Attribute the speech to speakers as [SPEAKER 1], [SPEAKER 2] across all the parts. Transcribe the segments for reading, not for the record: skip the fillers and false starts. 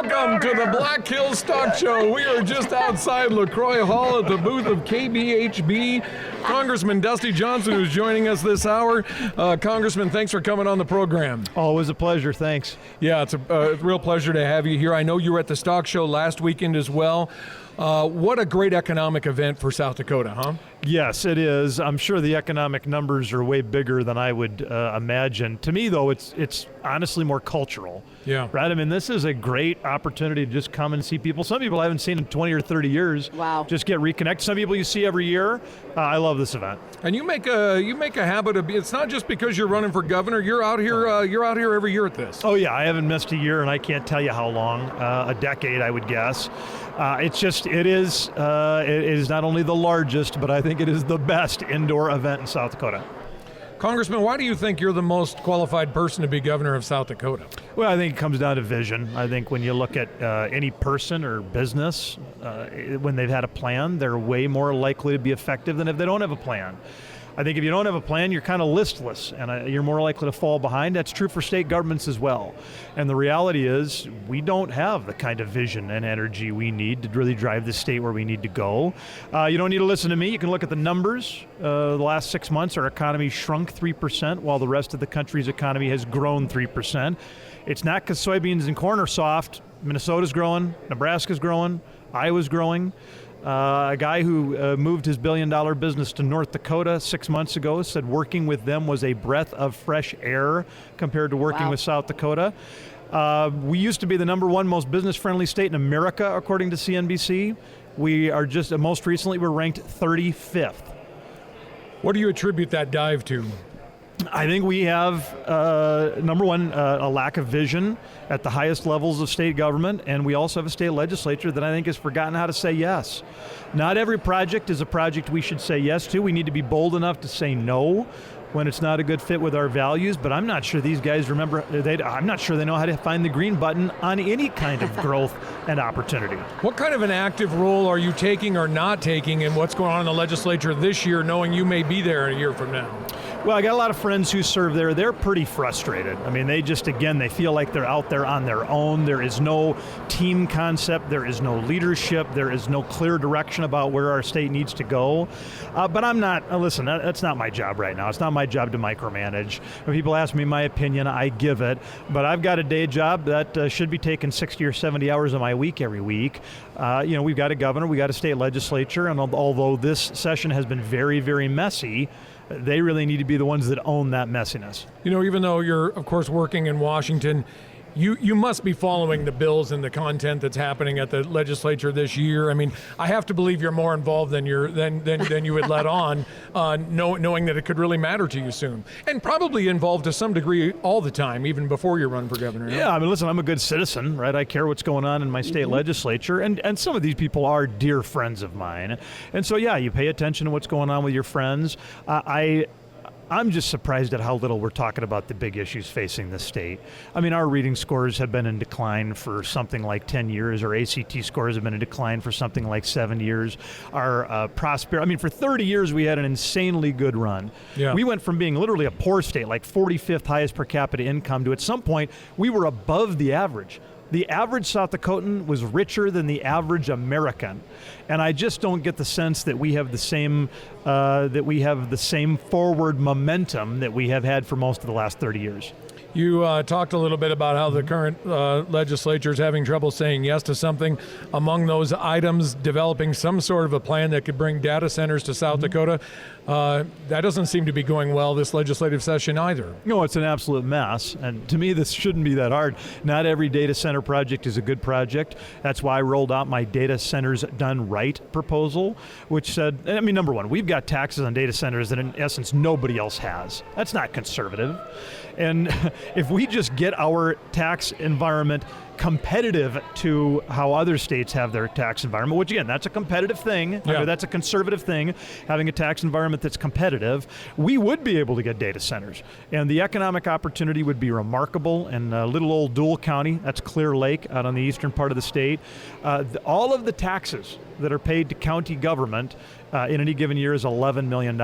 [SPEAKER 1] Welcome to the Black Hills Stock Show. We are just outside LaCroix Hall at the booth of KBHB. Congressman Dusty Johnson is joining us this hour. Congressman, thanks for coming on the program.
[SPEAKER 2] Always a pleasure, thanks.
[SPEAKER 1] Yeah, it's a real pleasure to have you here. I know you were at the stock show last weekend as well. What a great economic event for South Dakota, huh?
[SPEAKER 2] Yes, it is. I'm sure the economic numbers are way bigger than I would imagine. To me, though, it's honestly more cultural.
[SPEAKER 1] Yeah.
[SPEAKER 2] Right? I mean, this is a great opportunity to just come and see people. Some people I haven't seen in 20 or 30 years.
[SPEAKER 3] Wow.
[SPEAKER 2] Just get reconnected. Some people you see every year. I love this event.
[SPEAKER 1] And you make a habit of. It's not just because you're running for governor. You're out here. You're out here every year at this.
[SPEAKER 2] Oh yeah, I haven't missed a year, and I can't tell you how long. A decade, I would guess. It is not only the largest, but I think it is the best indoor event in South Dakota.
[SPEAKER 1] Congressman, why do you think you're the most qualified person to be governor of South Dakota?
[SPEAKER 2] Well, I think it comes down to vision. I think when you look at any person or business, when they've had a plan, they're way more likely to be effective than if they don't have a plan. I think if you don't have a plan, you're kind of listless, and you're more likely to fall behind. That's true for state governments as well. And the reality is, we don't have the kind of vision and energy we need to really drive the state where we need to go. You don't need to listen to me. You can look at the numbers. The last 6 months, our economy shrunk 3%, while the rest of the country's economy has grown 3%. It's not because soybeans and corn are soft. Minnesota's growing, Nebraska's growing, Iowa's growing. A guy who moved his billion-dollar business to North Dakota 6 months ago said working with them was a breath of fresh air compared to working with South Dakota. We used to be the #1 most business-friendly state in America, according to CNBC. We are just, most recently, we're ranked 35th.
[SPEAKER 1] What do you attribute that dive to?
[SPEAKER 2] I think we have, #1, a lack of vision at the highest levels of state government, and we also have a state legislature that I think has forgotten how to say yes. Not every project is a project we should say yes to. We need to be bold enough to say no when it's not a good fit with our values, but I'm not sure these guys remember, I'm not sure they know how to find the green button on any kind of growth and opportunity.
[SPEAKER 1] What kind of an active role are you taking or not taking in what's going on in the legislature this year, knowing you may be there a year from now?
[SPEAKER 2] Well, I got a lot of friends who serve there. They're pretty frustrated. I mean, they just, again, they feel like they're out there on their own. There is no team concept. There is no leadership. There is no clear direction about where our state needs to go. But I'm not, listen, that's not my job right now. It's not my job to micromanage. When people ask me my opinion, I give it. But I've got a day job that should be taking 60 or 70 hours of my week every week. We've got a governor, we got a state legislature, and although this session has been very, very messy, they really need to be the ones that own that messiness.
[SPEAKER 1] You know, even though you're, of course, working in Washington, you must be following the bills and the content that's happening at the legislature this year. I mean, I have to believe you're more involved than you would let on, knowing that it could really matter to you soon, and probably involved to some degree all the time, even before you run for governor.
[SPEAKER 2] Yeah, I mean, listen, I'm a good citizen, right? I care what's going on in my state legislature, and some of these people are dear friends of mine, and so yeah, you pay attention to what's going on with your friends. I'm just surprised at how little we're talking about the big issues facing the state. I mean, our reading scores have been in decline for something like 10 years. Our ACT scores have been in decline for something like 7 years. Our for 30 years we had an insanely good run.
[SPEAKER 1] Yeah.
[SPEAKER 2] We went from being literally a poor state, like 45th highest per capita income, to at some point we were above the average. The average South Dakotan was richer than the average American, and I just don't get the sense that we have the same forward momentum that we have had for most of the last 30 years.
[SPEAKER 1] You talked a little bit about how the current legislature is having trouble saying yes to something. Among those items, developing some sort of a plan that could bring data centers to South Dakota. That doesn't seem to be going well this legislative session either.
[SPEAKER 2] No, it's an absolute mess. And to me, this shouldn't be that hard. Not every data center project is a good project. That's why I rolled out my Data Centers Done Right proposal, which said, I mean, #1, we've got taxes on data centers that in essence nobody else has. That's not conservative. And if we just get our tax environment competitive to how other states have their tax environment, which again, that's a competitive thing, that's a conservative thing, having a tax environment that's competitive, we would be able to get data centers. And the economic opportunity would be remarkable. And little old Dual County, that's Clear Lake out on the eastern part of the state, all of the taxes that are paid to county government in any given year is $11 million.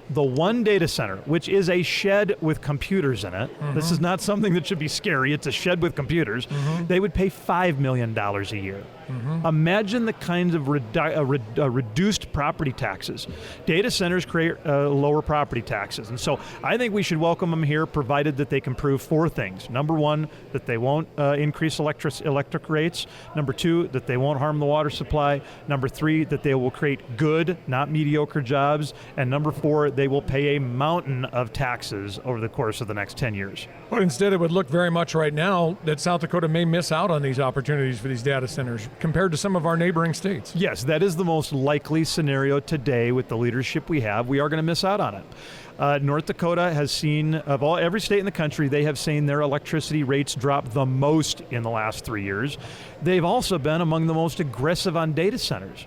[SPEAKER 2] the one data center, which is a shed with computers in it, this is not something that should be scary, it's a shed with computers, they would pay $5 million a year. Imagine the kinds of reduced property taxes. Data centers create lower property taxes, and so I think we should welcome them here, provided that they can prove 4 things. Number 1, that they won't increase electric rates. Number 2, that they won't harm the water supply. Number 3, that they will create good, not mediocre jobs. And number 4, they will pay a mountain of taxes over the course of the next 10 years.
[SPEAKER 1] But instead, it would look very much right now that South Dakota may miss out on these opportunities for these data centers compared to some of our neighboring states.
[SPEAKER 2] Yes, that is the most likely scenario today with the leadership we have. We are going to miss out on it. North Dakota has seen, of every state in the country, they have seen their electricity rates drop the most in the last 3 years. They've also been among the most aggressive on data centers,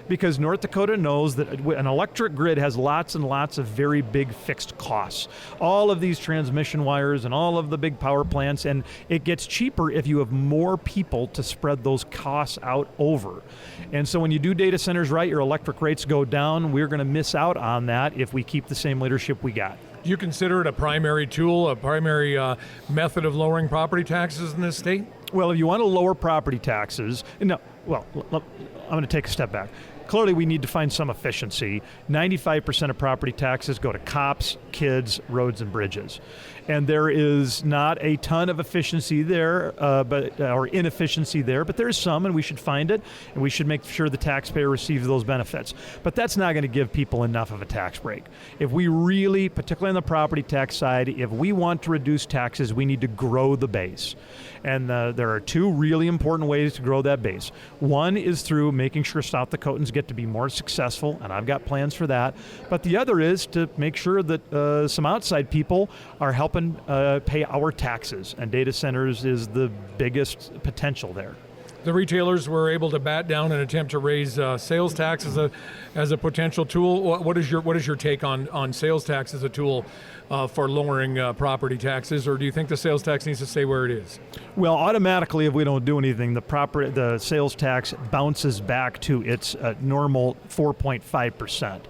[SPEAKER 2] because North Dakota knows that an electric grid has lots and lots of very big fixed costs. All of these transmission wires and all of the big power plants, and it gets cheaper if you have more people to spread those costs out over. And so when you do data centers right, your electric rates go down. We're going to miss out on that if we keep the same leadership we got.
[SPEAKER 1] Do you consider it a primary tool, a primary method of lowering property taxes in this state?
[SPEAKER 2] Well, if you want to lower property taxes, I'm going to take a step back. Clearly, we need to find some efficiency. 95% of property taxes go to cops, kids, roads, and bridges. And there is not a ton of efficiency there, or inefficiency there, but there is some, and we should find it, and we should make sure the taxpayer receives those benefits. But that's not going to give people enough of a tax break. If we really, particularly on the property tax side, if we want to reduce taxes, we need to grow the base. And there are 2 really important ways to grow that base. One is through making sure South Dakotans get to be more successful, and I've got plans for that. But the other is to make sure that some outside people are helping pay our taxes, and data centers is the biggest potential there.
[SPEAKER 1] The retailers were able to bat down an attempt to raise sales tax as a potential tool. What is your take on sales tax as a tool for lowering property taxes, or do you think the sales tax needs to stay where it is?
[SPEAKER 2] Well, automatically, if we don't do anything, the sales tax bounces back to its normal 4.5%.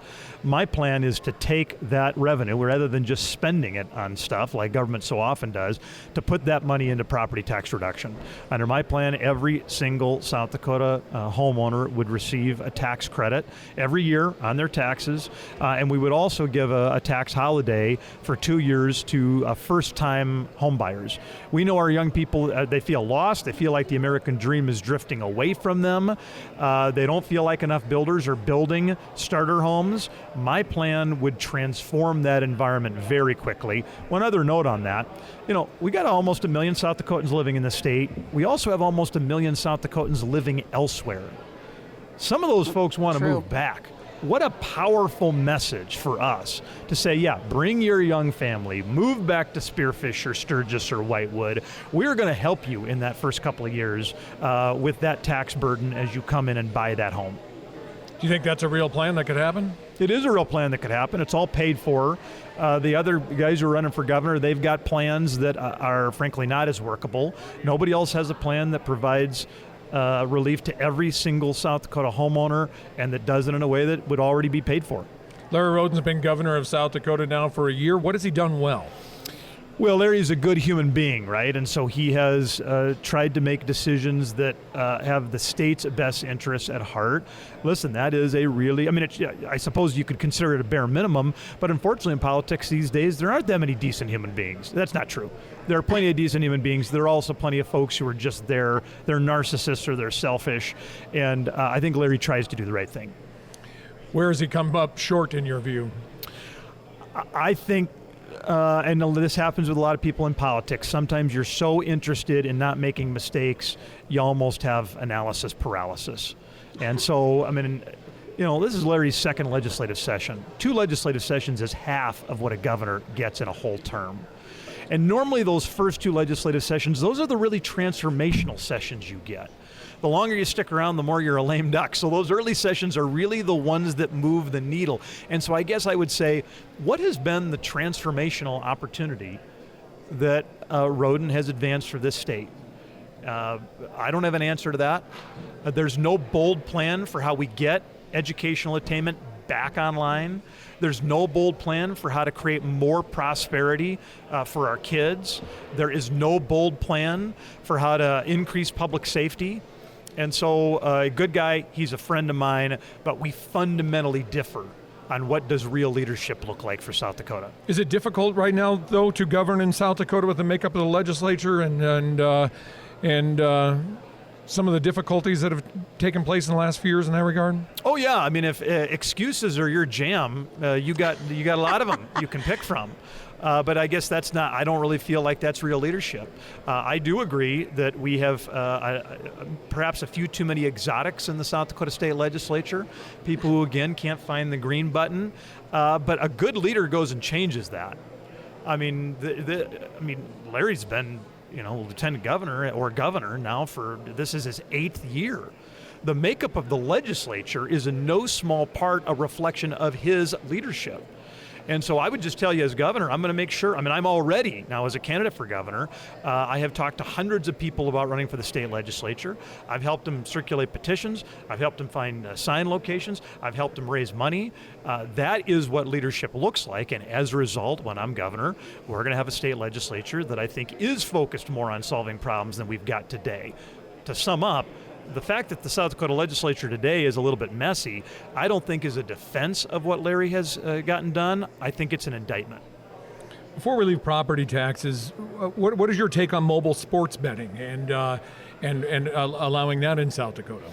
[SPEAKER 2] My plan is to take that revenue, rather than just spending it on stuff like government so often does, to put that money into property tax reduction. Under my plan, every single South Dakota homeowner would receive a tax credit every year on their taxes, and we would also give a tax holiday for 2 years to first-time home buyers. We know our young people, they feel lost, they feel like the American dream is drifting away from them, they don't feel like enough builders are building starter homes. My plan would transform that environment very quickly. One other note on that, we got almost 1 million South Dakotans living in the state. We also have almost 1 million South Dakotans living elsewhere. Some of those folks want to move back. What a powerful message for us to say, yeah, bring your young family, move back to Spearfish or Sturgis or Whitewood. We're going to help you in that first couple of years with that tax burden as you come in and buy that home.
[SPEAKER 1] Do you think that's a real plan that could happen?
[SPEAKER 2] It is a real plan that could happen. It's all paid for. The other guys who are running for governor, they've got plans that are frankly not as workable. Nobody else has a plan that provides relief to every single South Dakota homeowner, and that does it in a way that would already be paid for.
[SPEAKER 1] Larry Roden's been governor of South Dakota now for a year. What has he done well?
[SPEAKER 2] Well, Larry's a good human being, right? And so he has tried to make decisions that have the state's best interests at heart. Listen, that is a really, I suppose you could consider it a bare minimum, but unfortunately in politics these days, there aren't that many decent human beings. That's not true. There are plenty of decent human beings. There are also plenty of folks who are just there. They're narcissists or they're selfish. And I think Larry tries to do the right thing.
[SPEAKER 1] Where has he come up short in your view?
[SPEAKER 2] I think, and this happens with a lot of people in politics, sometimes you're so interested in not making mistakes, you almost have analysis paralysis. And so, this is Larry's second legislative session. 2 legislative sessions is half of what a governor gets in a whole term. And normally those first 2 legislative sessions, those are the really transformational sessions you get. The longer you stick around, the more you're a lame duck. So those early sessions are really the ones that move the needle. And so I guess I would say, what has been the transformational opportunity that Roden has advanced for this state? I don't have an answer to that. There's no bold plan for how we get educational attainment back online. There's no bold plan for how to create more prosperity for our kids. There is no bold plan for how to increase public safety. And so a good guy, he's a friend of mine, but we fundamentally differ on what does real leadership look like for South Dakota.
[SPEAKER 1] Is it difficult right now, though, to govern in South Dakota with the makeup of the legislature and some of the difficulties that have taken place in the last few years in that regard?
[SPEAKER 2] Oh yeah, I mean, if excuses are your jam, you got a lot of them you can pick from. But I guess that's not, I don't really feel like that's real leadership. I do agree that we have perhaps a few too many exotics in the South Dakota State Legislature, people who, again, can't find the green button. But a good leader goes and changes that. I mean, Larry's been, lieutenant governor or governor now this is his 8th year. The makeup of the legislature is in no small part a reflection of his leadership. And so I would just tell you as governor, I'm going to make sure, I'm already now as a candidate for governor, I have talked to hundreds of people about running for the state legislature. I've helped them circulate petitions. I've helped them find sign locations. I've helped them raise money. That is what leadership looks like. And as a result, when I'm governor, we're going to have a state legislature that I think is focused more on solving problems than we've got today. To sum up, the fact that the South Dakota legislature today is a little bit messy, I don't think is a defense of what Larry has gotten done. I think it's an indictment.
[SPEAKER 1] Before we leave property taxes, what is your take on mobile sports betting and allowing that in South Dakota?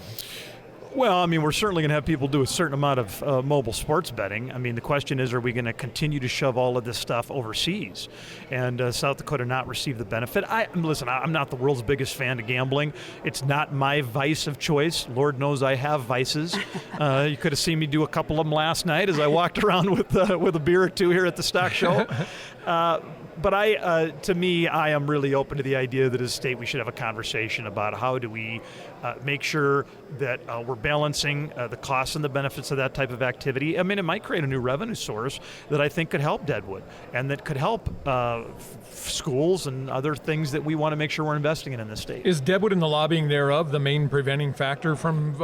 [SPEAKER 2] Well, we're certainly going to have people do a certain amount of mobile sports betting. The question is, are we going to continue to shove all of this stuff overseas and South Dakota not receive the benefit? Listen, I'm not the world's biggest fan of gambling. It's not my vice of choice. Lord knows I have vices. You could have seen me do a couple of them last night as I walked around with a beer or two here at the stock show. But to me, I am really open to the idea that as a state we should have a conversation about how do we make sure that we're balancing the costs and the benefits of that type of activity. It might create a new revenue source that I think could help Deadwood and that could help schools and other things that we want to make sure we're investing in this state.
[SPEAKER 1] Is Deadwood and the lobbying thereof the main preventing factor from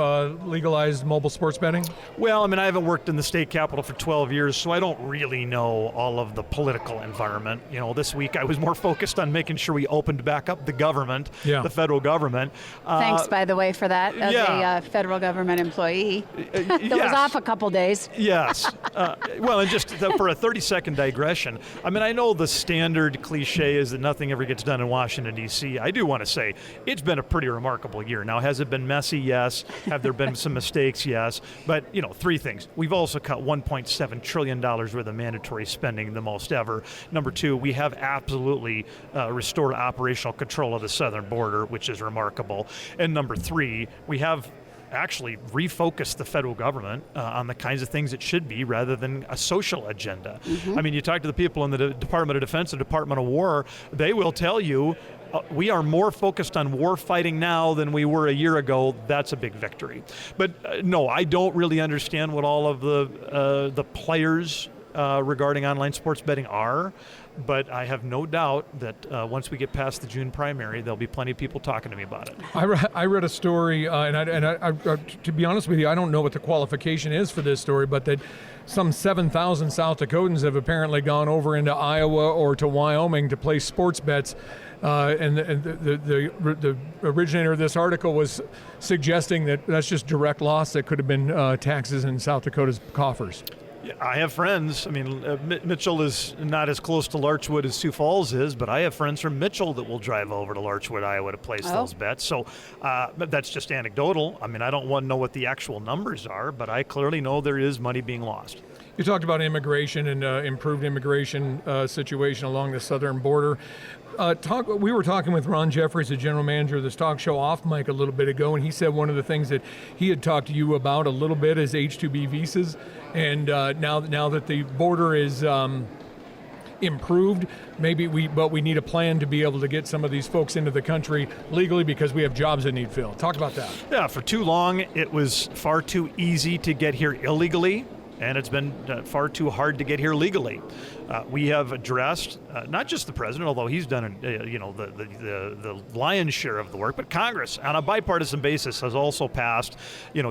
[SPEAKER 1] legalized mobile sports betting?
[SPEAKER 2] Well, I haven't worked in the state capitol for 12 years, so I don't really know all of the political environment. This week I was more focused on making sure we opened back up the government, the federal government.
[SPEAKER 3] Thanks, by the way, for that, as a federal government employee. That was off a couple days.
[SPEAKER 2] Yes. Well, and just for a 30-second digression, I know the standard cliche is that nothing ever gets done in Washington, D.C. I do want to say it's been a pretty remarkable year. Now, has it been messy? Yes. Have there been some mistakes? Yes. But, 3 things. We've also cut $1.7 trillion worth of mandatory spending, the most ever. Number 2, we have absolutely restored operational control of the southern border, which is remarkable. And number 3, we have actually refocused the federal government on the kinds of things it should be rather than a social agenda. Mm-hmm. You talk to the people in the Department of Defense and Department of War, they will tell you we are more focused on war fighting now than we were a year ago. That's a big victory. But no, I don't really understand what all of the players regarding online sports betting are. But I have no doubt that once we get past the June primary, there'll be plenty of people talking to me about it.
[SPEAKER 1] I read a story, and I, to be honest with you, I don't know what the qualification is for this story, but that some 7,000 South Dakotans have apparently gone over into Iowa or to Wyoming to place sports bets. And the originator of this article was suggesting that that's just direct loss that could have been taxes in South Dakota's coffers.
[SPEAKER 2] I have friends. Mitchell is not as close to Larchwood as Sioux Falls is, but I have friends from Mitchell that will drive over to Larchwood, Iowa to place those bets. So that's just anecdotal. I don't want to know what the actual numbers are, but I clearly know there is money being lost.
[SPEAKER 1] You talked about immigration and improved immigration situation along the southern border. We were talking with Ron Jeffries, the general manager of the stock show, off mic a little bit ago, and he said one of the things that he had talked to you about a little bit is H-2B visas. And now that the border is improved, but we need a plan to be able to get some of these folks into the country legally because we have jobs that need filled. Talk about that.
[SPEAKER 2] Yeah, for too long, it was far too easy to get here illegally. and it's been far too hard to get here legally. We have addressed not just the president, although he's done the lion's share of the work, but Congress on a bipartisan basis has also passed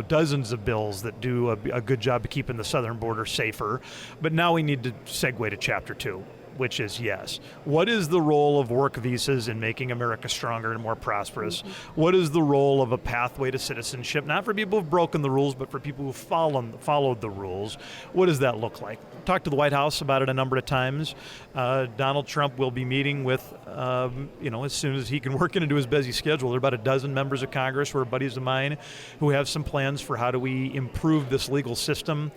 [SPEAKER 2] dozens of bills that do a good job of keeping the southern border safer. But now we need to segue to Chapter 2. Which is, yes, what is the role of work visas in making America stronger and more prosperous? What is the role of a pathway to citizenship, not for people who've broken the rules, but for people who followed the rules? What does that look like? Talked to the White House about it a number of times. Donald Trump will be meeting with, as soon as he can work it into his busy schedule. There are about a dozen members of Congress who are buddies of mine who have some plans for how do we improve this legal system.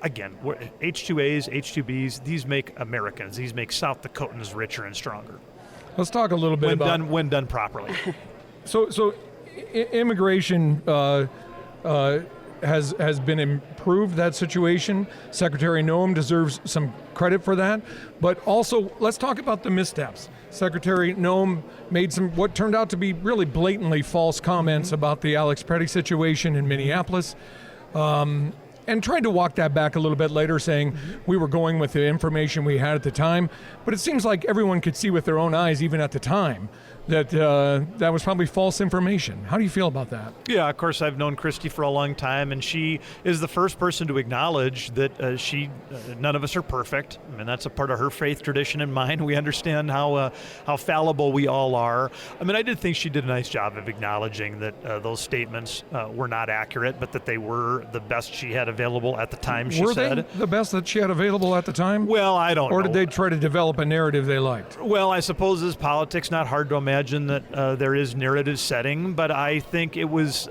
[SPEAKER 2] Again, H-2As, H-2Bs, these make Americans, these make South Dakotans richer and stronger.
[SPEAKER 1] Let's talk a little bit
[SPEAKER 2] when done properly.
[SPEAKER 1] So immigration has been improved, that situation. Secretary Noem deserves some credit for that. But also, let's talk about the missteps. Secretary Noem made some what turned out to be really blatantly false comments about the Alex Petty situation in Minneapolis. And tried to walk that back a little bit later, saying we were going with the information we had at the time. But it seems like everyone could see with their own eyes, even at the time, that that was probably false information. How do you feel about that?
[SPEAKER 2] Yeah, of course, I've known Christy for a long time, and she is the first person to acknowledge that none of us are perfect. I mean, that's a part of her faith tradition and mine. We understand how fallible we all are. I mean, I did think she did a nice job of acknowledging that those statements were not accurate, but that they were the best she had available at the time, she said.
[SPEAKER 1] Were they the best that she had available at the time?
[SPEAKER 2] Well, I don't know.
[SPEAKER 1] Or did they try to develop a narrative they liked?
[SPEAKER 2] Well, I suppose as politics, not hard to imagine that there is narrative setting, but I think it was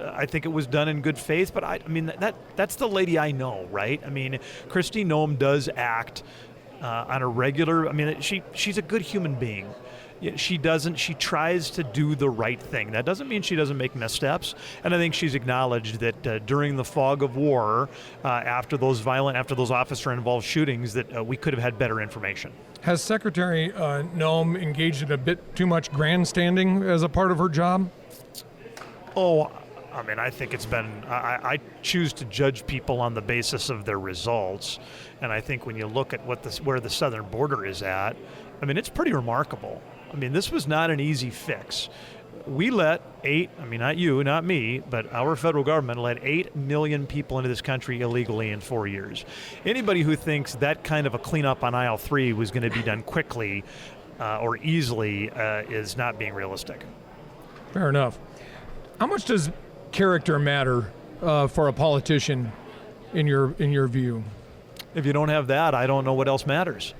[SPEAKER 2] done in good faith. But I mean that's the lady I know, right? I mean, Kristi Noem does act on a regular. I mean, she's a good human being. She tries to do the right thing. That doesn't mean she doesn't make missteps. And I think she's acknowledged that during the fog of war, after those officer-involved shootings, that we could have had better information.
[SPEAKER 1] Has Secretary Noem engaged in a bit too much grandstanding as a part of her job?
[SPEAKER 2] Oh, I mean, I think it's been, I choose to judge people on the basis of their results. And I think when you look at where the southern border is at, I mean, it's pretty remarkable. I mean, this was not an easy fix. We let not you, not me, but our federal government let 8 million people into this country illegally in 4 years. Anybody who thinks that kind of a cleanup on aisle 3 was going to be done quickly or easily is not being realistic.
[SPEAKER 1] Fair enough. How much does character matter for a politician in your view?
[SPEAKER 2] If you don't have that, I don't know what else matters.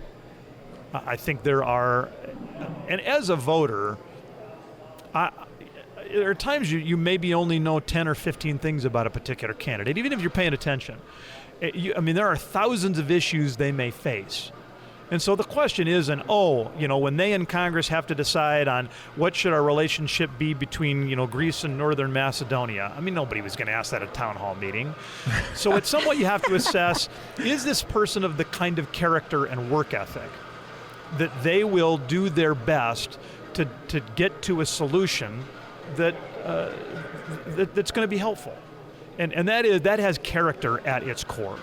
[SPEAKER 2] I think there are, and as a voter, there are times you maybe only know 10 or 15 things about a particular candidate, even if you're paying attention. There are thousands of issues they may face. And so the question isn't, when they in Congress have to decide on what should our relationship be between, Greece and Northern Macedonia. I mean, nobody was going to ask that at a town hall meeting. So it's somewhat you have to assess, is this person of the kind of character and work ethic that they will do their best to get to a solution that's going to be helpful, and that has character at its core.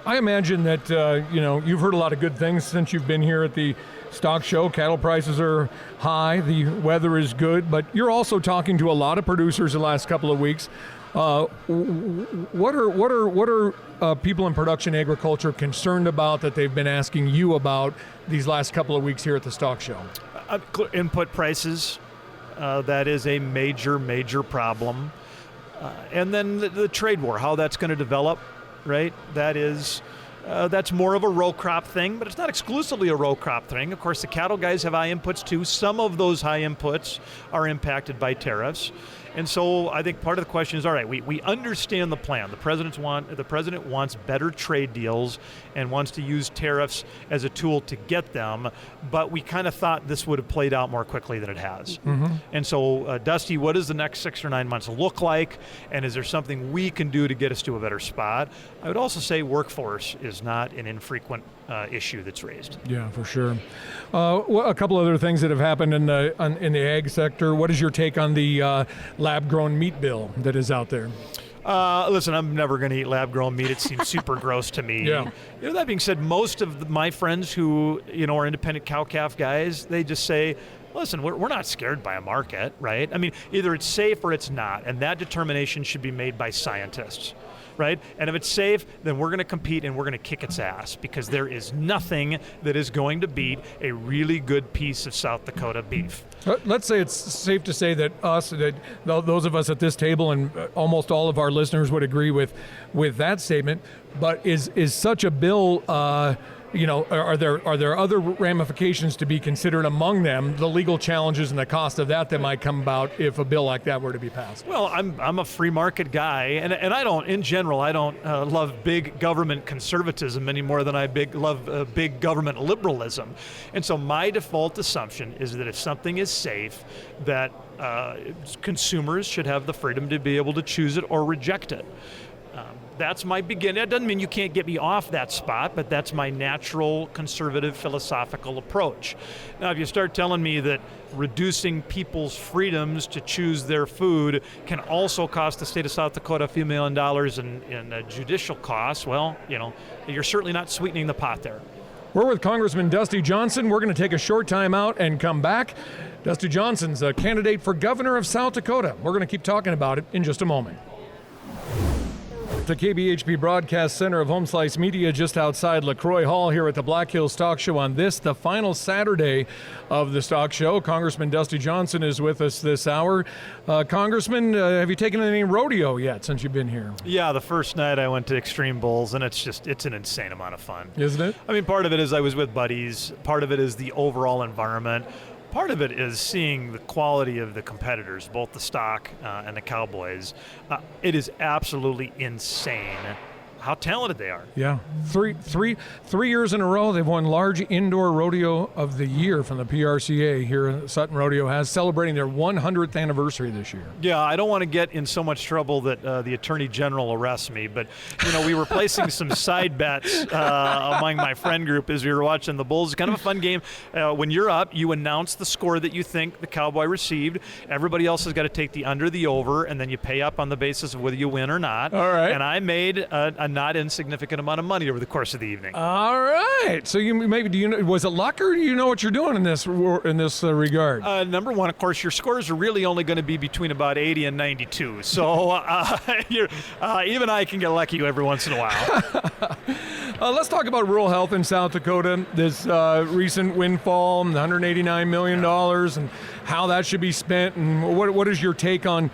[SPEAKER 1] I imagine that you've heard a lot of good things since you've been here at the stock show. Cattle prices are high, the weather is good, but you're also talking to a lot of producers the last couple of weeks. What are people in production agriculture concerned about that they've been asking you about these last couple of weeks here at the stock show?
[SPEAKER 2] Input prices, that is a major problem. And then the trade war, how that's going to develop, right? That's more of a row crop thing, but it's not exclusively a row crop thing. Of course, the cattle guys have high inputs too. Some of those high inputs are impacted by tariffs. And so I think part of the question is, all right, we understand the plan. The president wants better trade deals and wants to use tariffs as a tool to get them, but we kind of thought this would have played out more quickly than it has. Mm-hmm. And so, Dusty, what does the next 6 or 9 months look like? And is there something we can do to get us to a better spot? I would also say workforce is not an infrequent issue that's raised.
[SPEAKER 1] Yeah, for sure. A couple other things that have happened in the ag sector. What is your take on the lab-grown meat bill that is out there?
[SPEAKER 2] Listen, I'm never going to eat lab-grown meat. It seems super gross to me.
[SPEAKER 1] Yeah.
[SPEAKER 2] That being said, most of my friends who are independent cow-calf guys, they just say, listen, we're not scared by a market, right? I mean, either it's safe or it's not, and that determination should be made by scientists, right? And if it's safe, then we're going to compete and we're going to kick its ass, because there is nothing that is going to beat a really good piece of South Dakota beef.
[SPEAKER 1] Let's say it's safe to say that those of us at this table and almost all of our listeners would agree with that statement. But is such a bill, are there other ramifications to be considered, among them the legal challenges and the cost of that might come about if a bill like that were to be passed?
[SPEAKER 2] Well, I'm a free market guy, and I don't, in general, I don't love big government conservatism any more than I love big government liberalism. And so my default assumption is that if something is safe, that consumers should have the freedom to be able to choose it or reject it. That's my beginning. That doesn't mean you can't get me off that spot, but that's my natural conservative philosophical approach. Now, if you start telling me that reducing people's freedoms to choose their food can also cost the state of South Dakota a few $1 million in judicial costs, well, you're certainly not sweetening the pot there.
[SPEAKER 1] We're with Congressman Dusty Johnson. We're going to take a short time out and come back. Dusty Johnson's a candidate for governor of South Dakota. We're going to keep talking about it in just a moment. The KBHB Broadcast Center of Home Slice Media, just outside LaCroix Hall, here at the Black Hills Stock Show on the final Saturday of the Stock Show. Congressman Dusty Johnson is with us this hour. Congressman, have you taken any rodeo yet since you've been here?
[SPEAKER 2] Yeah, the first night I went to Extreme Bulls, and it's an insane amount of fun.
[SPEAKER 1] Isn't it?
[SPEAKER 2] I mean, part of it is I was with buddies. Part of it is the overall environment. Part of it is seeing the quality of the competitors, both the stock and the cowboys. It is absolutely insane how talented they are.
[SPEAKER 1] Yeah, three years in a row they've won Large Indoor Rodeo of the Year from the PRCA here. Sutton Rodeo has, celebrating their 100th anniversary this year.
[SPEAKER 2] Yeah, I don't want to get in so much trouble that the Attorney General arrests me, but we were placing some side bets among my friend group as we were watching the Bulls. It's kind of a fun game. When you're up, you announce the score that you think the Cowboy received. Everybody else has got to take the under, the over, and then you pay up on the basis of whether you win or not.
[SPEAKER 1] All right.
[SPEAKER 2] And I made a not insignificant amount of money over the course of the evening.
[SPEAKER 1] All right. So was it luck, or do you know what you're doing in this regard?
[SPEAKER 2] Number one, of course, your scores are really only going to be between about 80 and 92. So even I can get lucky every once in a while.
[SPEAKER 1] Let's talk about rural health in South Dakota. This recent windfall, $189 million, and how that should be spent, and what is your take on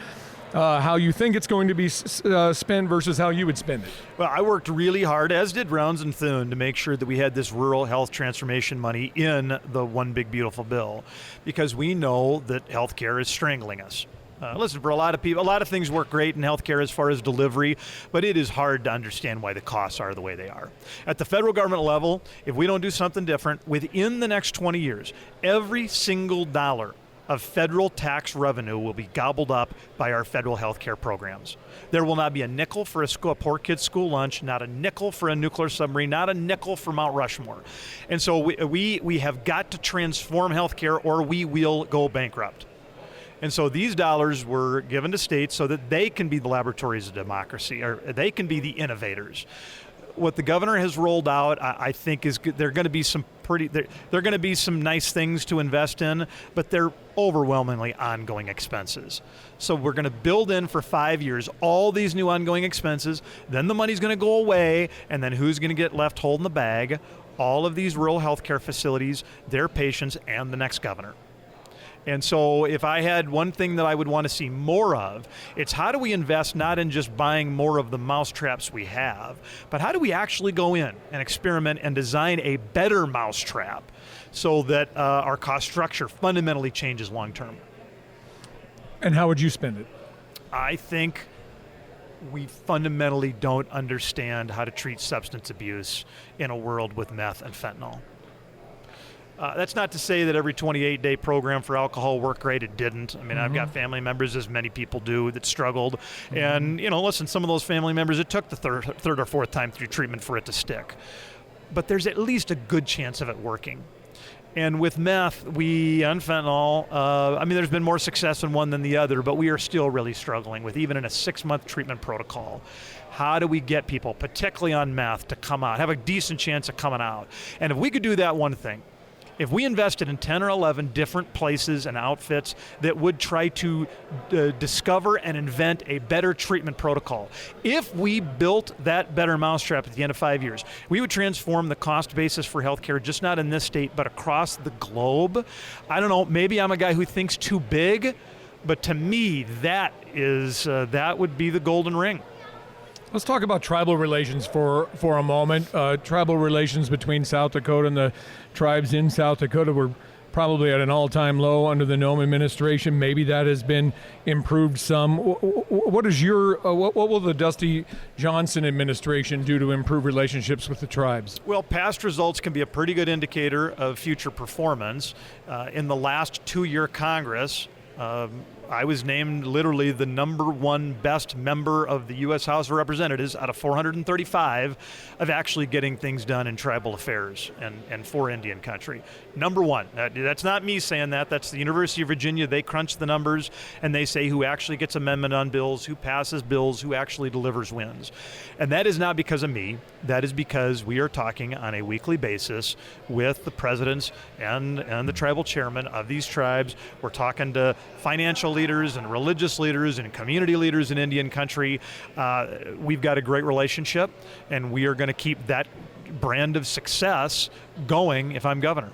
[SPEAKER 1] how you think it's going to be spent versus how you would spend it?
[SPEAKER 2] Well, I worked really hard, as did Rounds and Thune, to make sure that we had this rural health transformation money in the One Big Beautiful Bill, because we know that healthcare is strangling us. Listen, for a lot of people, a lot of things work great in healthcare as far as delivery, but it is hard to understand why the costs are the way they are. At the federal government level, if we don't do something different, within the next 20 years, every single dollar of federal tax revenue will be gobbled up by our federal health care programs. There will not be a nickel for a poor kid's school lunch, not a nickel for a nuclear submarine, not a nickel for Mount Rushmore. And so we have got to transform health care, or we will go bankrupt. And so these dollars were given to states so that they can be the laboratories of democracy, or they can be the innovators. What the governor has rolled out, I think, is good. There are going to be some nice things to invest in, but they're overwhelmingly ongoing expenses. So we're going to build in for 5 years all these new ongoing expenses. Then the money's going to go away, and then who's going to get left holding the bag? All of these rural healthcare facilities, their patients, and the next governor. And so if I had one thing that I would want to see more of, it's how do we invest not in just buying more of the mousetraps we have, but how do we actually go in and experiment and design a better mousetrap so that our cost structure fundamentally changes long term.
[SPEAKER 1] And how would you spend it?
[SPEAKER 2] I think we fundamentally don't understand how to treat substance abuse in a world with meth and fentanyl. That's not to say that every 28-day program for alcohol worked great. It didn't. I mean, I've got family members, as many people do, that struggled. And, listen, some of those family members, it took the third or fourth time through treatment for it to stick. But there's at least a good chance of it working. And with meth, and fentanyl, I mean, there's been more success in one than the other, but we are still really struggling with, even in a 6-month treatment protocol. How do we get people, particularly on meth, to come out, have a decent chance of coming out? And if we could do that one thing, if we invested in 10 or 11 different places and outfits that would try to discover and invent a better treatment protocol, if we built that better mousetrap at the end of 5 years, we would transform the cost basis for healthcare, just not in this state, but across the globe. I don't know, maybe I'm a guy who thinks too big, but to me, that would be the golden ring.
[SPEAKER 1] Let's talk about tribal relations for a moment. Tribal relations between South Dakota and the tribes in South Dakota were probably at an all-time low under the Nome administration. Maybe that has been improved some. What will the Dusty Johnson administration do to improve relationships with the tribes?
[SPEAKER 2] Well, past results can be a pretty good indicator of future performance. In the last 2-year Congress, I was named literally the #1 best member of the U.S. House of Representatives out of 435 of actually getting things done in tribal affairs and for Indian country. #1. That's not me saying that. That's the University of Virginia. They crunch the numbers and they say who actually gets amendment on bills, who passes bills, who actually delivers wins. And that is not because of me. That is because we are talking on a weekly basis with the presidents and the tribal chairmen of these tribes. We're talking to financial leaders and religious leaders and community leaders in Indian country. We've got a great relationship, and we are going to keep that brand of success going if I'm governor.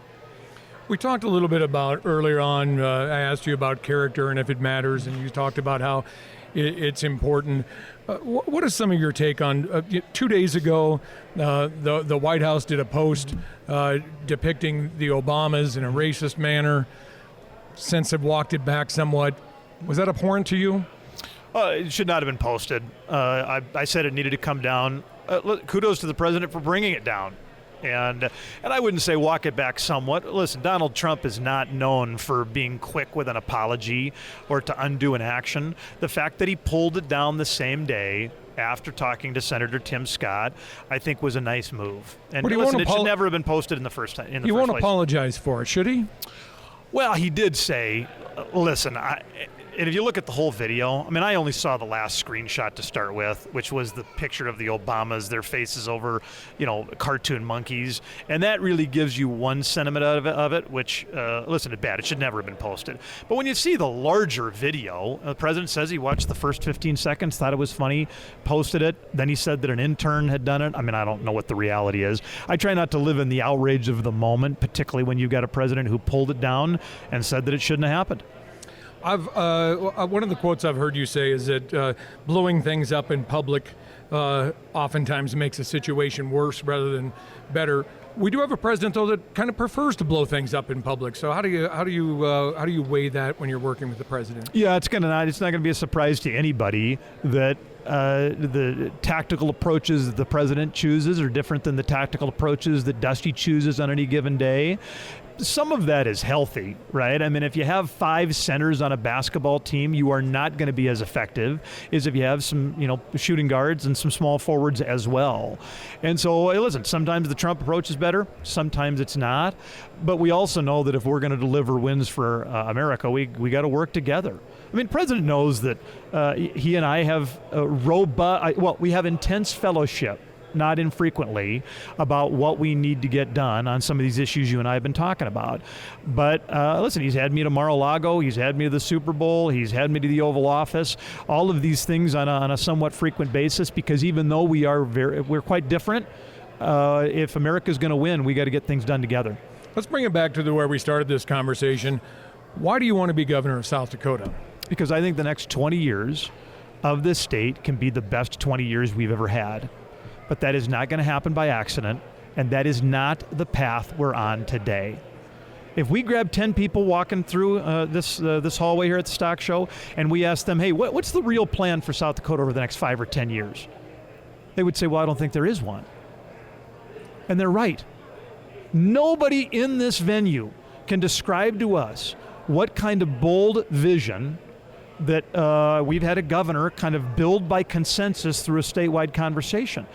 [SPEAKER 1] We talked a little bit about earlier on, I asked you about character and if it matters, and you talked about how it's important. What is some of your take on, 2 days ago, the White House did a post depicting the Obamas in a racist manner. Since have walked it back somewhat. Was that abhorrent to you?
[SPEAKER 2] It should not have been posted. I said it needed to come down. Kudos to the president for bringing it down. And I wouldn't say walk it back somewhat. Listen, Donald Trump is not known for being quick with an apology or to undo an action. The fact that he pulled it down the same day after talking to Senator Tim Scott, I think was a nice move. And listen, it should never have been posted in the first time.
[SPEAKER 1] He won't apologize for it, should he?
[SPEAKER 2] Well, he did say, listen, and if you look at the whole video, I mean, I only saw the last screenshot to start with, which was the picture of the Obamas, their faces over, cartoon monkeys. And that really gives you one sentiment of it, which, listen, it's bad. It should never have been posted. But when you see the larger video, the president says he watched the first 15 seconds, thought it was funny, posted it. Then he said that an intern had done it. I mean, I don't know what the reality is. I try not to live in the outrage of the moment, particularly when you've got a president who pulled it down and said that it shouldn't have happened.
[SPEAKER 1] One of the quotes I've heard you say is that blowing things up in public oftentimes makes a situation worse rather than better. We do have a president, though, that kind of prefers to blow things up in public. So how do you weigh that when you're working with the president?
[SPEAKER 2] Yeah, it's not going to be a surprise to anybody that the tactical approaches that the president chooses are different than the tactical approaches that Dusty chooses on any given day. Some of that is healthy, right? I mean, if you have 5 centers on a basketball team, you are not going to be as effective as if you have some, shooting guards and some small forwards as well. And so, listen, sometimes the Trump approach is better, sometimes it's not. But we also know that if we're going to deliver wins for America, we got to work together. I mean, President knows that he and I have we have intense fellowship, not infrequently, about what we need to get done on some of these issues you and I have been talking about. But listen, he's had me to Mar-a-Lago, he's had me to the Super Bowl, he's had me to the Oval Office, all of these things on a somewhat frequent basis, because even though we're quite different, if America's going to win, we got to get things done together.
[SPEAKER 1] Let's bring it back to where we started this conversation. Why do you want to be governor of South Dakota?
[SPEAKER 2] Because I think the next 20 years of this state can be the best 20 years we've ever had. But that is not going to happen by accident, and that is not the path we're on today. If we grab 10 people walking through this hallway here at the stock show, and we ask them, hey, what's the real plan for South Dakota over the next 5 or 10 years? They would say, well, I don't think there is one. And they're right. Nobody in this venue can describe to us what kind of bold vision that we've had a governor kind of build by consensus through a statewide conversation.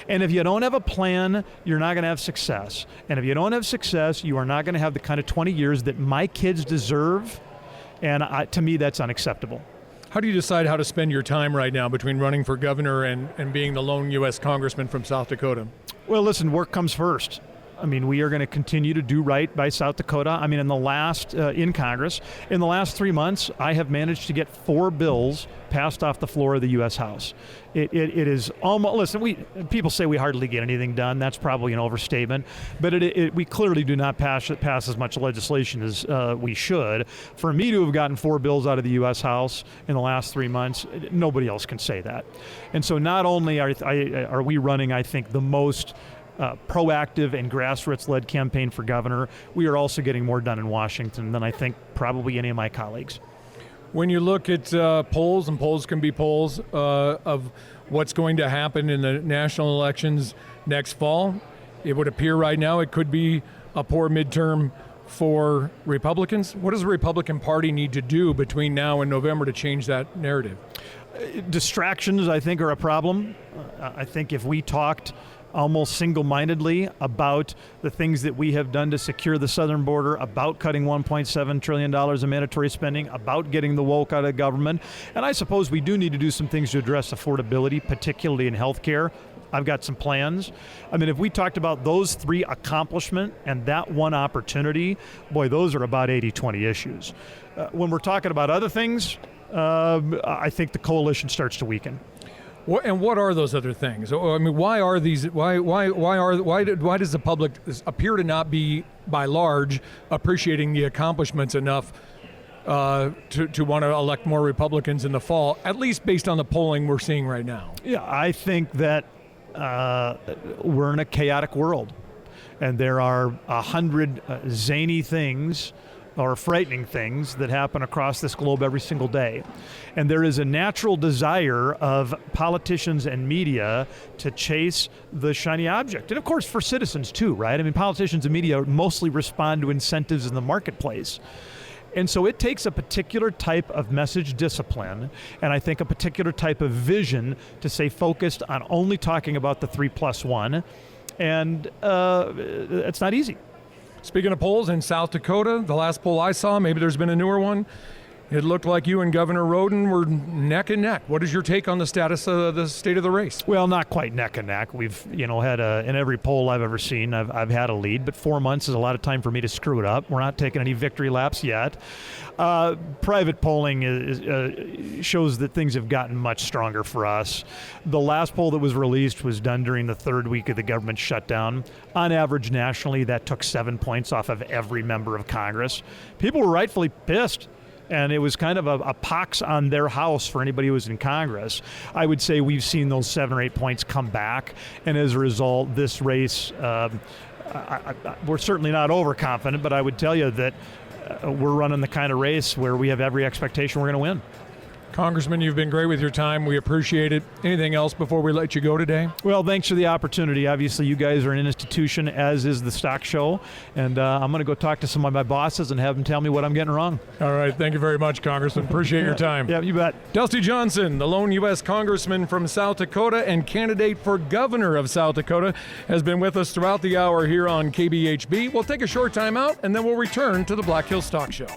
[SPEAKER 2] And if you don't have a plan, you're not going to have success. And if you don't have success, you are not going to have the kind of 20 years that my kids deserve. And to me, that's unacceptable.
[SPEAKER 1] How do you decide how to spend your time right now between running for governor and being the lone U.S. congressman from South Dakota?
[SPEAKER 2] Well, listen, work comes first. I mean, we are going to continue to do right by South Dakota. I mean, in Congress, in the last 3 months, I have managed to get 4 bills passed off the floor of the U.S. House. It is almost, listen, people say we hardly get anything done. That's probably an overstatement. But we clearly do not pass as much legislation as we should. For me to have gotten 4 bills out of the U.S. House in the last 3 months, nobody else can say that. And so not only are we running, I think, the most proactive and grassroots-led campaign for governor, we are also getting more done in Washington than I think probably any of my colleagues.
[SPEAKER 1] When you look at polls, and polls can be polls, of what's going to happen in the national elections next fall, it would appear right now it could be a poor midterm for Republicans. What does the Republican Party need to do between now and November to change that narrative?
[SPEAKER 2] Distractions, I think, are a problem. I think if we talked almost single-mindedly about the things that we have done to secure the southern border, about cutting $1.7 trillion in mandatory spending, about getting the woke out of government. And I suppose we do need to do some things to address affordability, particularly in healthcare. I've got some plans. I mean, if we talked about those 3 accomplishments and that one opportunity, boy, those are about 80-20 issues. When we're talking about other things, I think the coalition starts to weaken.
[SPEAKER 1] What are those other things? I mean, why are these? Why does the public appear to not be, by large, appreciating the accomplishments enough to want to elect more Republicans in the fall? At least based on the polling we're seeing right now.
[SPEAKER 2] Yeah, I think that we're in a chaotic world, and there are 100 zany things or frightening things that happen across this globe every single day. And there is a natural desire of politicians and media to chase the shiny object. And of course for citizens too, right? I mean, politicians and media mostly respond to incentives in the marketplace. And so it takes a particular type of message discipline, and I think a particular type of vision to stay focused on only talking about the 3+1, and it's not easy.
[SPEAKER 1] Speaking of polls in South Dakota, the last poll I saw, maybe there's been a newer one, it looked like you and Governor Roden were neck and neck. What is your take on the status of the state of the race?
[SPEAKER 2] Well, not quite neck and neck. We've, had in every poll I've ever seen, I've had a lead, but 4 months is a lot of time for me to screw it up. We're not taking any victory laps yet. Private polling shows that things have gotten much stronger for us. The last poll that was released was done during the 3rd week of the government shutdown. On average, nationally, that took 7 points off of every member of Congress. People were rightfully pissed. And it was kind of a pox on their house for anybody who was in Congress. I would say we've seen those 7 or 8 points come back, and as a result, this race, we're certainly not overconfident, but I would tell you that we're running the kind of race where we have every expectation we're going to win.
[SPEAKER 1] Congressman, you've been great with your time. We appreciate it. Anything else before we let you go today?
[SPEAKER 2] Well, thanks for the opportunity. Obviously, you guys are an institution, as is the stock show. And I'm going to go talk to some of my bosses and have them tell me what I'm getting wrong.
[SPEAKER 1] All right. Thank you very much, Congressman. Appreciate your time.
[SPEAKER 2] Yeah, you bet.
[SPEAKER 1] Dusty Johnson, the lone U.S. Congressman from South Dakota and candidate for governor of South Dakota, has been with us throughout the hour here on KBHB. We'll take a short time out, and then we'll return to the Black Hills Stock Show.